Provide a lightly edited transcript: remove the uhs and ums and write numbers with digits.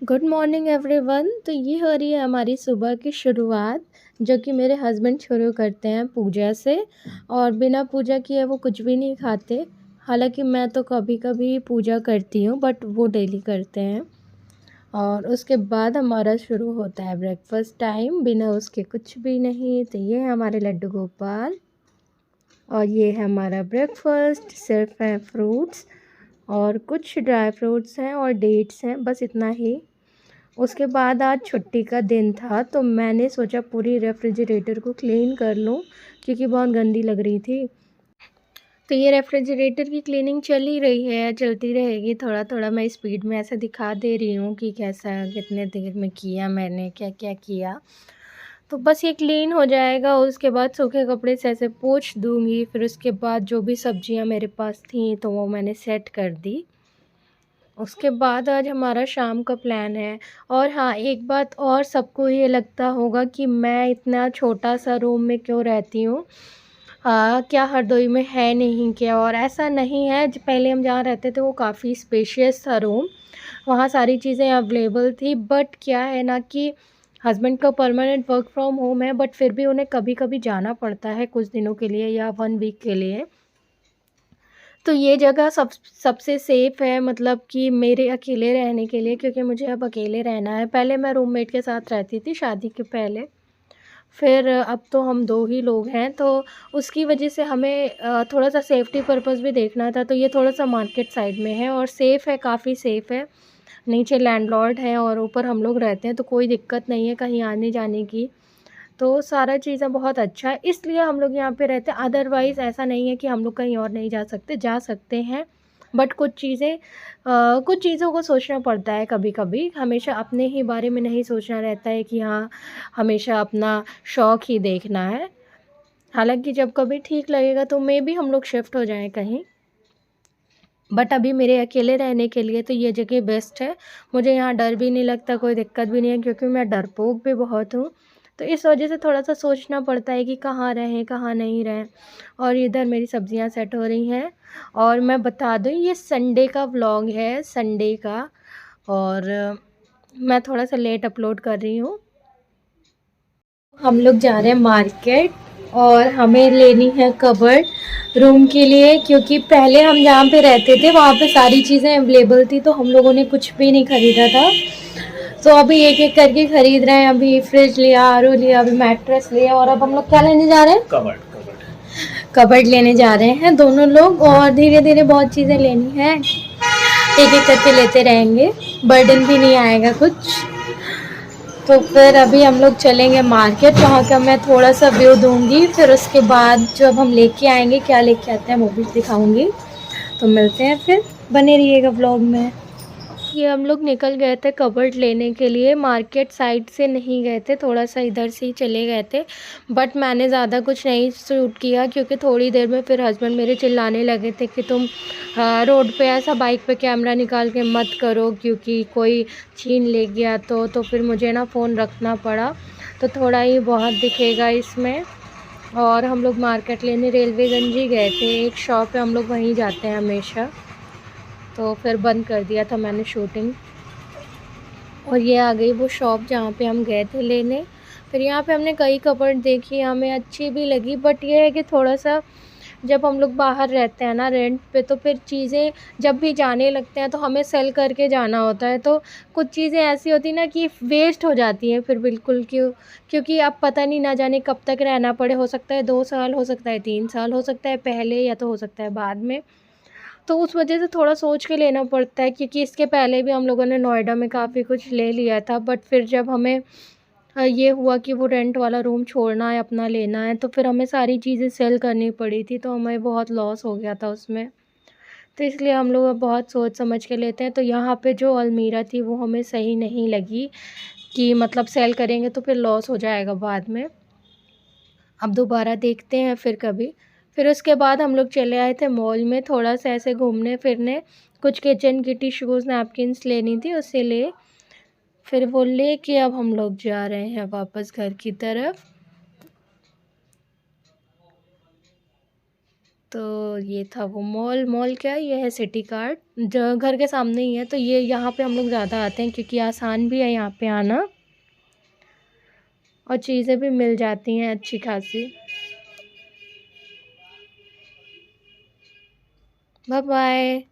Good morning everyone. तो ये हो रही है हमारी सुबह की शुरुआत, जो कि मेरे हस्बैंड शुरू करते हैं पूजा से। और बिना पूजा किए वो कुछ भी नहीं खाते। हालांकि मैं तो कभी कभी पूजा करती हूँ, बट वो डेली करते हैं। और उसके बाद हमारा शुरू होता है ब्रेकफास्ट टाइम। बिना उसके कुछ भी नहीं। तो ये है हमारे लड्डू गोपाल, और ये है हमारा ब्रेकफास्ट। सिर्फ है फ्रूट्स और कुछ ड्राई फ्रूट्स हैं और डेट्स हैं, बस इतना ही। उसके बाद आज छुट्टी का दिन था, तो मैंने सोचा पूरी रेफ्रिजरेटर को क्लीन कर लूँ, क्योंकि बहुत गंदी लग रही थी। तो ये रेफ्रिजरेटर की क्लीनिंग चल ही रही है, चलती रहेगी। थोड़ा थोड़ा मैं स्पीड में ऐसा दिखा दे रही हूँ कि कैसा कितने देर में किया मैंने, क्या क्या किया। तो बस ये क्लीन हो जाएगा, उसके बाद सूखे कपड़े से ऐसे पोंछ दूँगी। फिर उसके बाद जो भी सब्जियाँ मेरे पास थी तो वो मैंने सेट कर दी। उसके बाद आज हमारा शाम का प्लान है। और हाँ, एक बात और, सबको ये लगता होगा कि मैं इतना छोटा-सा रूम में क्यों रहती हूँ। क्या हरदोई में है नहीं क्या? और ऐसा नहीं है, ज पहले हम जहाँ रहते थे वो काफ़ी स्पेशियस था रूम, वहाँ सारी चीज़ें अवेलेबल थी। बट क्या है ना कि हस्बैंड का परमानेंट वर्क फ्रॉम होम है, बट फिर भी उन्हें कभी-कभी जाना पड़ता है कुछ दिनों के लिए या 1 वीक के लिए। तो ये जगह सबसे सेफ़ है, मतलब कि मेरे अकेले रहने के लिए, क्योंकि मुझे अब अकेले रहना है। पहले मैं रूममेट के साथ रहती थी शादी के पहले, फिर अब तो हम 2 ही लोग हैं। तो उसकी वजह से हमें थोड़ा-सा सेफ्टी पर्पज़ भी देखना था। तो ये थोड़ा-सा मार्केट साइड में है और सेफ़ है, काफ़ी सेफ़ है। नीचे लैंडलॉर्ड है और ऊपर हम लोग रहते हैं, तो कोई दिक्कत नहीं है कहीं आने-जाने की। तो सारा चीज़ें बहुत अच्छा है, इसलिए हम लोग यहाँ पे रहते हैं। अदरवाइज़ ऐसा नहीं है कि हम लोग कहीं और नहीं जा सकते हैं। बट कुछ चीज़ों को सोचना पड़ता है कभी-कभी। हमेशा अपने ही बारे में नहीं सोचना रहता है कि हाँ, हमेशा अपना शौक ही देखना है। हालाँकि जब कभी ठीक लगेगा तो मेबी हम लोग शिफ्ट हो जाएँ कहीं। बट अभी मेरे अकेले रहने के लिए तो ये जगह बेस्ट है। मुझे यहाँ डर भी नहीं लगता, कोई दिक्कत भी नहीं है, क्योंकि मैं डरपोक भी बहुत हूँ। तो इस वजह से थोड़ा-सा सोचना पड़ता है कि कहाँ रहें, कहाँ नहीं रहें। और इधर मेरी सब्जियाँ सेट हो रही हैं। और मैं बता दूँ, ये संडे का व्लॉग है, संडे का। और मैं थोड़ा-सा लेट अपलोड कर रही हूँ। हम लोग जा रहे हैं मार्केट, और हमें लेनी है कबर्ड रूम के लिए, क्योंकि पहले हम जहाँ पे रहते थे वहाँ पे सारी चीज़ें अवेलेबल थी, तो हम लोगों ने कुछ भी नहीं ख़रीदा था। तो अभी एक-एक करके ख़रीद रहे हैं। अभी फ्रिज लिया, आरओ लिया, अभी मैट्रेस लिया, और अब हम लोग क्या लेने जा रहे हैं? कबर्ड लेने जा रहे हैं दोनों लोग। और धीरे-धीरे बहुत चीज़ें लेनी है, एक-एक करके लेते रहेंगे, बर्डन भी नहीं आएगा कुछ। तो फिर अभी हम लोग चलेंगे मार्केट, वहाँ का मैं थोड़ा-सा व्यू दूँगी। फिर उसके बाद जब हम लेके आएँगे, क्या लेके आते हैं वो भी दिखाऊँगी। तो मिलते हैं फिर, बने रहिएगा व्लॉग में। ये हम लोग निकल गए थे कबर्ड लेने के लिए, मार्केट साइड से नहीं गए थे, थोड़ा-सा इधर से ही चले गए थे। बट मैंने ज़्यादा कुछ नहीं शूट किया, क्योंकि थोड़ी देर में फिर हस्बैंड मेरे चिल्लाने लगे थे कि तुम रोड पे ऐसा बाइक पे कैमरा निकाल के मत करो, क्योंकि कोई छीन ले गया तो फिर मुझे ना फ़ोन रखना पड़ा। तो थोड़ा ही बहुत दिखेगा इसमें। और हम लोग मार्केट लेने रेलवेगंज ही गए थे, एक शॉप है, हम लोग वहीं जाते हैं हमेशा। तो फिर बंद कर दिया था मैंने शूटिंग। और ये आ गई वो शॉप जहाँ पे हम गए थे लेने। फिर यहाँ पे हमने कई कबर्ड देखी, हमें अच्छी भी लगी। बट ये है कि थोड़ा-सा, जब हम लोग बाहर रहते हैं ना रेंट पे, तो फिर चीज़ें जब भी जाने लगते हैं तो हमें सेल करके जाना होता है। तो कुछ चीज़ें ऐसी होती हैं ना कि वेस्ट हो जाती हैं फिर बिल्कुल, क्योंकि अब पता नहीं, ना जाने कब तक रहना पड़े। हो सकता है 2 साल, हो सकता है 3 साल, हो सकता है पहले, या तो हो सकता है बाद में। तो उस वजह से थोड़ा सोच के लेना पड़ता है, क्योंकि इसके पहले भी हम लोगों ने नोएडा में काफ़ी कुछ ले लिया था। बट फिर जब हमें ये हुआ कि वो रेंट वाला रूम छोड़ना है, अपना लेना है, तो फिर हमें सारी चीज़ें सेल करनी पड़ी थी, तो हमें बहुत लॉस हो गया था उसमें। तो इसलिए हम लोग अब बहुत सोच समझ के लेते हैं। तो यहाँ पे जो अलमीरा थी वो हमें सही नहीं लगी, कि मतलब सेल करेंगे तो फिर लॉस हो जाएगा बाद में। अब दोबारा देखते हैं फिर कभी। फिर उसके बाद हम लोग चले आए थे मॉल में, थोड़ा-सा ऐसे घूमने-फिरने। कुछ किचन की टिश्यूज़, नैपकिन्स लेनी थी, उसे ले फिर वो लेके अब हम लोग जा रहे हैं वापस घर की तरफ। तो ये था वो मॉल। मॉल क्या है, ये है सिटी कार्ट जो घर के सामने ही है, तो ये यहाँ पे हम लोग ज़्यादा आते हैं क्योंकि आसान भी है यहाँ पे आना और चीज़ें भी मिल जाती हैं अच्छी खासी। Bye bye.